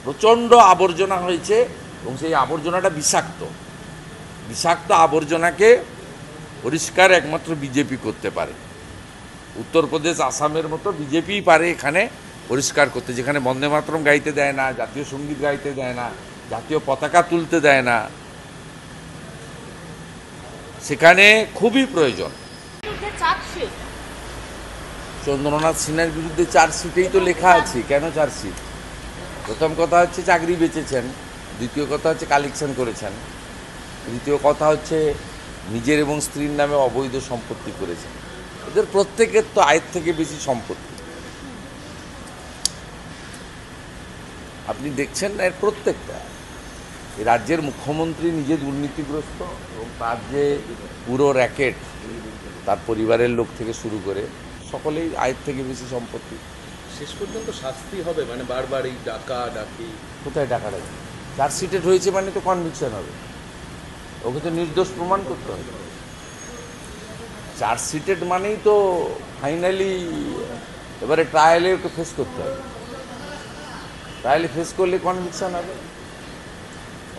প্রচণ্ড আবর্জনা হয়েছে এবং সেই আবর্জনাটা বিষাক্ত আবর্জনাকে পরিষ্কার একমাত্র বিজেপি করতে পারে। উত্তরপ্রদেশ, আসামের মতো বিজেপিই পারে এখানে পরিষ্কার করতে, যেখানে বন্দে মাতরম গাইতে দেয় না, জাতীয় সঙ্গীত গাইতে দেয় না, জাতীয় পতাকা তুলতে দেয় না, সেখানে খুবই প্রয়োজন। চন্দ্রনাথ সিনহার বিরুদ্ধে চার্জশিটেই তো লেখা আছে। কেন চার্জশিট? প্রথম কথা হচ্ছে চাকরি বেচেছেন, দ্বিতীয় কথা হচ্ছে কালেকশন করেছেন, তৃতীয় কথা হচ্ছে নিজের এবং স্ত্রীর নামে অবৈধ সম্পত্তি করেছেন। এদের প্রত্যেকের তো আয়ের থেকে বেশি সম্পত্তি। আপনি দেখছেন না, এর প্রত্যেকটা। এই রাজ্যের মুখ্যমন্ত্রী নিজে দুর্নীতিগ্রস্ত এবং তার যে পুরো র্যাকেট, তার পরিবারের লোক থেকে শুরু করে সকলেই আয়ের থেকে বেশি সম্পত্তি। শেষ পর্যন্ত শাস্তি হবে? মানে বারবার এই ডাকি কোথায় ডাকাডাকি? চার্জশিটেড হয়েছে মানে তো কনভিকশন হবে, ওকে তো নির্দোষ প্রমাণ করতে হবে। চার্জশিটেড মানেই তো ফাইনালি এবারে ট্রায়ালে ওকে ফেস করতে হবে। ট্রায়ালে ফেস করলে কনভিকশন হবে।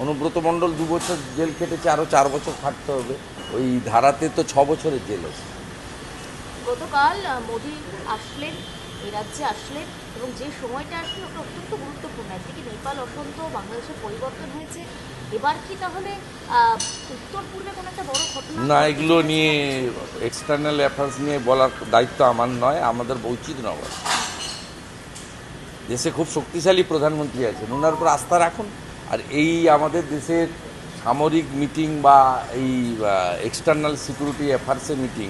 অনুব্রত মণ্ডল 2 বছর জেল খেটেছে, আরও 4 বছর খাটতে হবে। ওই ধারাতে তো 6 বছরের জেল আছে। গতকাল মোদি আসলেন, এই রাজ্যে আসলেন এবং যে সময়টা আসলে ওটা অত্যন্ত গুরুত্বপূর্ণ। একদিকে নেপাল অশান্ত, বাংলাদেশের পরিবর্তন হয়েছে। এবার কি তাহলে উত্তর পূর্বে কোনো একটা বড় ঘটনা? না, এগুলো নিয়ে এক্সটার্নাল অ্যাফেয়ার্স নিয়ে বলার দায়িত্ব আমার নয়, আমাদের উচিত নয়। দেশে খুব শক্তিশালী প্রধানমন্ত্রী আছেন, ওনার উপর আস্থা রাখুন। আর এই আমাদের দেশের সামরিক মিটিং বা এই এক্সটার্নাল সিকিউরিটি অ্যাফেয়ার্সের মিটিং,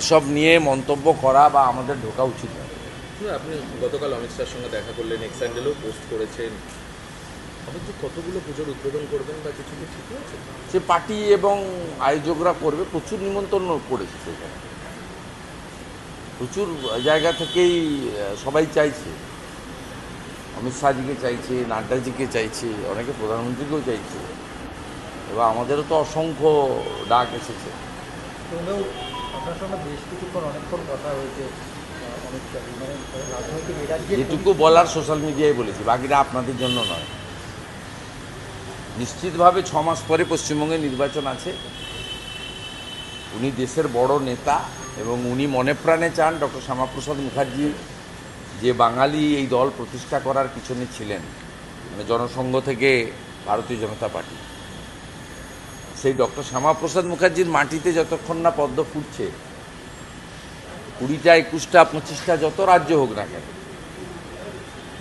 এসব নিয়ে মন্তব্য করা বা আমাদের ঢোকা উচিত নয়। আপনি গতকাল অমিত শাহর সঙ্গে দেখা করলেন, এক্স হ্যান্ডেলেও পোস্ট করেছেন। আপনি যে কতগুলো পুজোর উদ্বোধন করবেন বা কিছু কি ঠিক আছে? সে পার্টি এবং আয়োজকরা করবে, প্রচুর নিমন্ত্রণ করেছে সেখানে, প্রচুর জায়গা থেকেই সবাই চাইছে। অমিত শাহজিকে চাইছে, নাড্ডাজিকে চাইছে, অনেকে প্রধানমন্ত্রীকেও চাইছে, এবং আমাদেরও তো অসংখ্য ডাক এসেছে। আপনার সঙ্গে বেশ কিছুক্ষণ অনেকক্ষণ কথা হয়েছে। যেটুকু বলার সোশ্যাল মিডিয়ায় বলেছি, বাকিটা আপনাদের জন্য নয়। নিশ্চিতভাবে 6 মাস পরে পশ্চিমবঙ্গে নির্বাচন আছে। উনি দেশের বড় নেতা এবং উনি মনে প্রাণে চান ডক্টর শ্যামাপ্রসাদ মুখার্জি যে বাঙালি এই দল প্রতিষ্ঠা করার পিছনে ছিলেন, মানে জনসংঘ থেকে ভারতীয় জনতা পার্টি, সেই ডক্টর শ্যামাপ্রসাদ মুখার্জির মাটিতে যতক্ষণ না পদ্ম ফুটছে, 20টা 21টা 25টা যত রাজ্য হোক না কেন,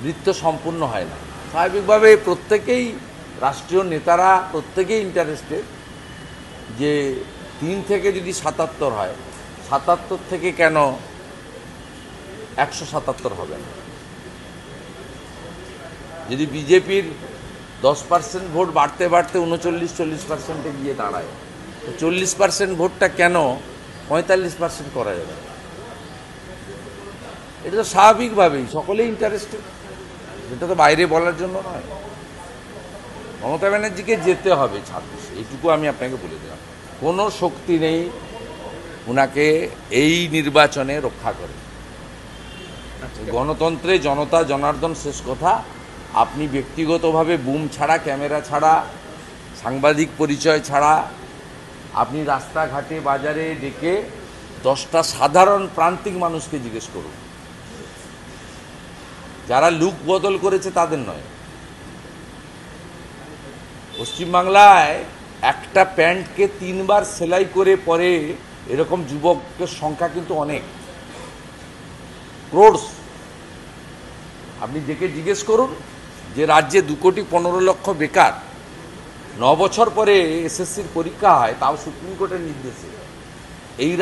বৃত্ত সম্পূর্ণ হয় না। স্বাভাবিকভাবে প্রত্যেকেই, রাষ্ট্রীয় নেতারা প্রত্যেকেই ইন্টারেস্টেড যে 3 থেকে যদি 77 হয়, 77 থেকে কেন 177 হবে না? যদি বিজেপির 10% ভোট বাড়তে বাড়তে 39-40% গিয়ে দাঁড়ায়, তো 40% ভোটটা কেন 45% করা যাবে? এটা তো স্বাভাবিকভাবেই সকলেই ইন্টারেস্টেড, এটা তো বাইরে বলার জন্য নয়। মমতা ব্যানার্জিকে যেতে হবে 26, এইটুকু আমি আপনাকে বলে দিলাম। কোনো শক্তি নেই ওনাকে এই নির্বাচনে রক্ষা করে। গণতন্ত্রে জনতা জনার্দন শেষ কথা। আপনি ব্যক্তিগতভাবে বুম ছাড়া, ক্যামেরা ছাড়া, সাংবাদিক পরিচয় ছাড়া আপনি রাস্তাঘাটে বাজারে ডেকে 10টা সাধারণ প্রান্তিক মানুষকে জিজ্ঞেস করুন, যারা লুক বদল করেছে তাদের নয়। পশ্চিমবাংলায় একটা প্যান্টকে 3 বার সেলাই করে পরে এরকম যুবকের সংখ্যা কিন্তু অনেক, ক্রোড়স। আপনি ডেকে জিজ্ঞেস করুন যে রাজ্যে 2,15,00,000 বেকার, 9 বছর পরে এসএসসির পরীক্ষা হয়, তাও সুপ্রিম কোর্টের নির্দেশে। এই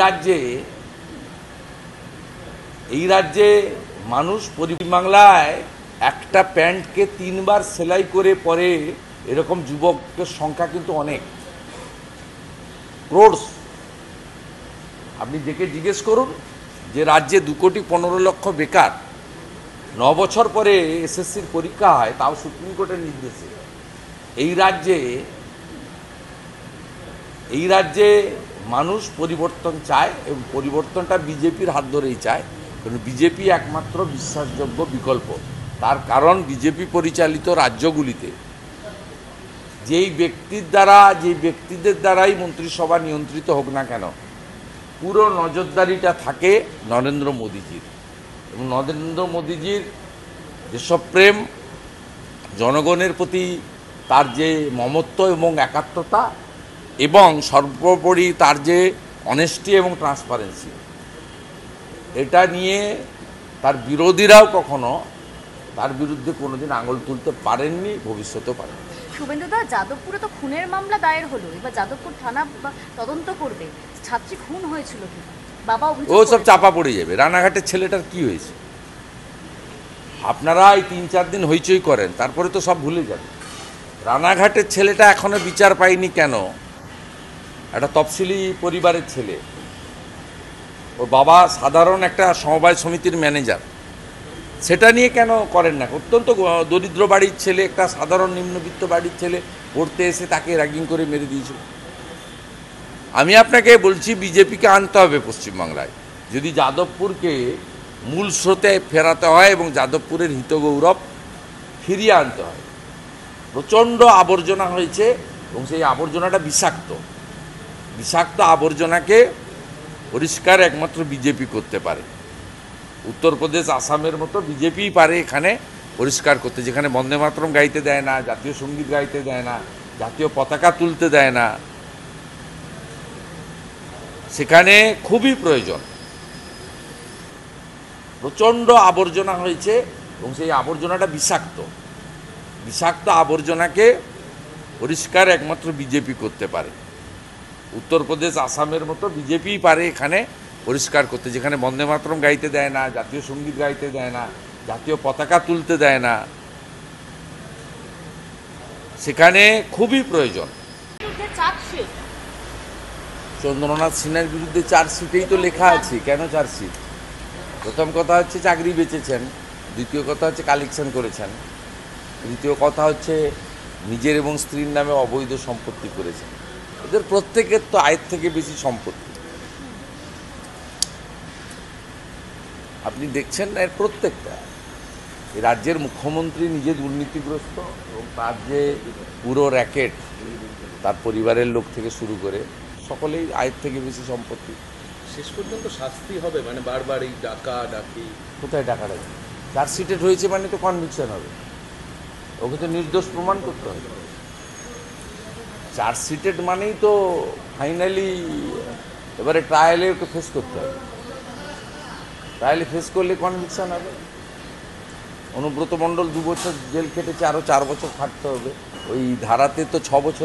রাজ্যে মানুষ, পশ্চিমবাংলায় একটা প্যান্টকে 3 বার সেলাই করে পরে এরকম যুবকের সংখ্যা কিন্তু অনেক, ক্রোড়স। আপনি ডেকে জিজ্ঞেস করুন যে রাজ্যে 2,15,00,000 বেকার, 9 বছর পরে এসএসসির পরীক্ষা হয়, তাও সুপ্রিম কোর্টের নির্দেশে। এই রাজ্যে মানুষ পরিবর্তন চায় এবং পরিবর্তনটা বিজেপির হাত ধরেই চায়, কারণ বিজেপি একমাত্র বিশ্বাসযোগ্য বিকল্প। তার কারণ বিজেপি পরিচালিত রাজ্যগুলিতে যে ব্যক্তিদের দ্বারাই মন্ত্রিসভা নিয়ন্ত্রিত হোক না কেন, পুরো নজরদারিটা থাকে নরেন্দ্র মোদীজির। এবং নরেন্দ্র মোদীজির দেশপ্রেম, জনগণের প্রতি তার যে মমত্ব এবং একাত্মতা, এবং সর্বোপরি তার যে অনেস্টি এবং ট্রান্সপারেন্সি, এটা নিয়ে তার বিরোধীরাও কখনো তার বিরুদ্ধে কোনোদিন আঙুল তুলতে পারেননি, ভবিষ্যতেও পারেন। শুভেন্দুদা, যাদবপুরে তো খুনের মামলা দায়ের হলো, এবার যাদবপুর থানা তদন্ত করবে ছাত্রী খুন হয়েছিল কি বাবা অভিযোগ ও সব করেছে। চাপা পড়ে যাবে। রানাঘাটের ছেলেটার কি হয়েছে? আপনারা এই 3-4 দিন হইচই করেন, তারপরে তো সব ভুলে যাবে। রানাঘাটের ছেলেটা এখনো বিচার পায়নি কেন? একটা তফসিলি পরিবারের ছেলে, ওর বাবা সাধারণ একটা সমবায় সমিতির ম্যানেজার, সেটা নিয়ে কেন করেন না? অত্যন্ত দরিদ্র বাড়ির ছেলে, একটা সাধারণ নিম্নবিত্ত বাড়ির ছেলে, পড়তে এসে তাকে র্যাগিং করে মেরে দিয়েছিল। আমি আপনাকে বলছি, বিজেপিকে আনতে হবে পশ্চিমবাংলায়, যদি যাদবপুরকে মূল স্রোতে ফেরাতে হয় এবং যাদবপুরের হিতগৌরব ফিরিয়ে আনতে হয়। প্রচণ্ড আবর্জনা হয়েছে এবং সেই আবর্জনাটা বিষাক্ত আবর্জনাকে পরিষ্কার একমাত্র বিজেপি করতে পারে। উত্তরপ্রদেশ, আসামের মতো বিজেপিই পারে এখানে পরিষ্কার করতে, যেখানে বন্দে মাতরম গাইতে দেয় না, জাতীয় সঙ্গীত গাইতে দেয় না, জাতীয় পতাকা তুলতে দেয় না, সেখানে খুবই প্রয়োজন। প্রচণ্ড আবর্জনা হয়েছে এবং সেই আবর্জনাটা বিষাক্ত আবর্জনাকে পরিষ্কার একমাত্র বিজেপি করতে পারে। উত্তরপ্রদেশ, আসামের মতো বিজেপিই পারে এখানে পরিষ্কার করতে, যেখানে বন্দে মাতরম গাইতে দেয় না, জাতীয় সঙ্গীত গাইতে দেয় না, জাতীয় পতাকা তুলতে দেয় না, সেখানে খুবই প্রয়োজন। চন্দ্রনাথ সিনহার বিরুদ্ধে চার্জশিটেই তো লেখা আছে। কেন চার্জশিট? প্রথম কথা হচ্ছে চাকরি বেচেছেন, দ্বিতীয় কথা হচ্ছে কালেকশন করেছেন, তৃতীয় কথা হচ্ছে নিজের এবং স্ত্রীর নামে অবৈধ সম্পত্তি করেছেন। এদের প্রত্যেকের তো আয়ের থেকে বেশি সম্পত্তি। আপনি দেখছেন না, এর প্রত্যেকটা। এই রাজ্যের মুখ্যমন্ত্রী নিজে দুর্নীতিগ্রস্ত এবং তার যে পুরো র্যাকেট, তার পরিবারের লোক থেকে শুরু করে সকলেই আয়ের থেকে বেশি সম্পত্তি। শেষ পর্যন্ত শাস্তি হবে, মানে বারবার এই ডাকি কোথায় টাকা রাখবে? চার্জশিটেড হয়েছে মানে তো কনভিকশন হবে, ওকে তো নির্দোষ প্রমাণ করতে হবে। চার্জশিটেড মানেই তো ফাইনালি এবারে ট্রায়ালে ওকে ফেস করতে হবে। ট্রায়ালে ফেস করলে কনভিকশন হবে। অনুব্রত মণ্ডল 2 বছর জেল খেটেছে, আরও 4 বছর খাটতে হবে। ওই ধারাতে তো 6 বছর